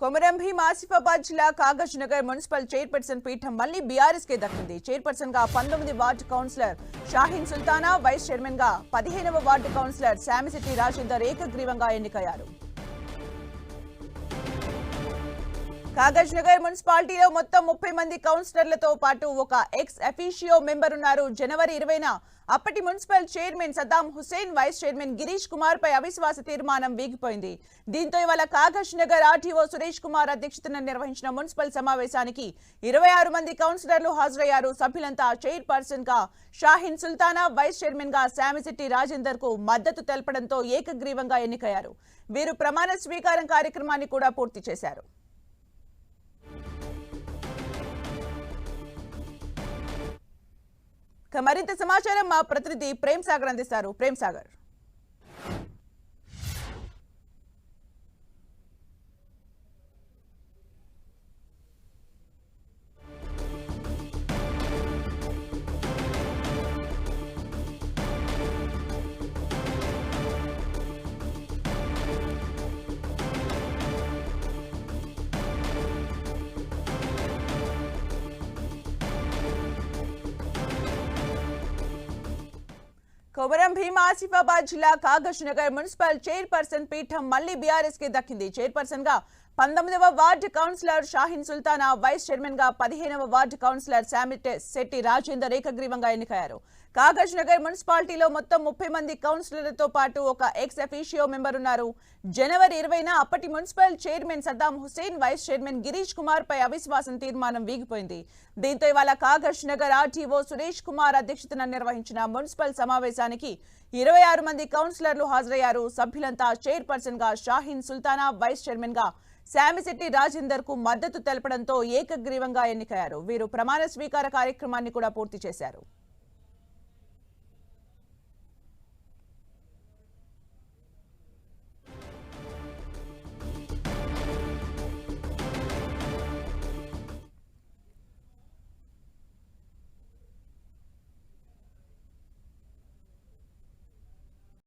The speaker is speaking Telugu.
కొమరం భీం ఆసిఫాబాద్ జిల్లా కాగజ్ నగర్ మున్సిపల్ చైర్పర్సన్ పీఠం మళ్లీ బీఆర్ఎస్ కే దక్కింది. చైర్పర్సన్ గా 19వ ward councillor Shaheen Sultana, vice chairman గా 15వ వార్డు కౌన్సిలర్ శామిశెట్టి రాజేందర్ ఏకగ్రీవంగా ఎన్నికయ్యారు. కాగజ్ నగర్ మున్సిపాలిటీలో మొత్తం 30 మంది కౌన్సిలర్లతో పాటు ఒక ఎక్స్ అఫీషియో మెంబర్ ఉన్నారు. జనవరి 20న అప్పటి municipal chairman Saddam Hussain, vice chairman Girish Kumar పై అవిశ్వాస తీర్మానం వీగిపోయింది. దీంతో ఇవాళ కాగజ్ నగర్ ఆర్టీఓ సురేష్ కుమార్ అధ్యక్షతన నిర్వహించిన మున్సిపల్ సమావేశానికి 26 మంది కౌన్సిలర్లు హాజరయ్యారు. సభ్యులంతా చైర్పర్సన్ గా షాహీన్ సుల్తానా, వైస్ చైర్మన్ గా శామిశెట్టి రాజేందర్ కు మద్దతు తెలపడంతో ఏకగ్రీవంగా ఎన్నికయ్యారు. వీరు ప్రమాణ స్వీకారం కార్యక్రమాన్ని కూడా పూర్తి చేశారు. మరింత సమాచారం మా ప్రతినిధి ప్రేమ్ సాగర్ అందిస్తారు. ప్రేమ్ సాగర్. కొమరం భీం ఆసిఫాబాద్ జిల్లా కాగజ్ నగర్ మున్సిపల్ చైర్పర్సన్ పీఠం మళ్లీ బీఆర్ఎస్ కి దక్కింది. చైర్పర్సన్ గా 19వ ward councillor Shaheen Sultana, vice chairman గా 15వ వార్డు కౌన్సిలర్ శామిశెట్టి రాజేందర్ ఏకగ్రీవంగా ఎన్నికయ్యారు. కాగజ్ నగర్ మున్సిపాలిటీలో మొత్తం 30 మంది కౌన్సిలర్లతో పాటు ఒక ఎక్స్ అఫీషియో మెంబర్ ఉన్నారు. జనవరి 20న అప్పటి municipal chairman Saddam Hussain, vice chairman Girish Kumar పై అవిశ్వాసం తీర్మానం వీగిపోయింది. దీంతో ఇవాళ కాగజ్ నగర్ ఆర్టీఓ సురేష్ కుమార్ అధ్యక్షతన నిర్వహించిన మున్సిపల్ సమావేశానికి 26 మంది కౌన్సిలర్లు హాజరయ్యారు. సభ్యులంతా చైర్పర్సన్ గా షాహీన్ సుల్తానా, వైస్ చైర్మన్ గా శామిశెట్టి రాజేందర్ కు మద్దతు తెలపడంతో ఏకగ్రీవంగా ఎన్నికయ్యారు. వీరు ప్రమాణ స్వీకార కార్యక్రమాన్ని కూడా పూర్తి చేశారు.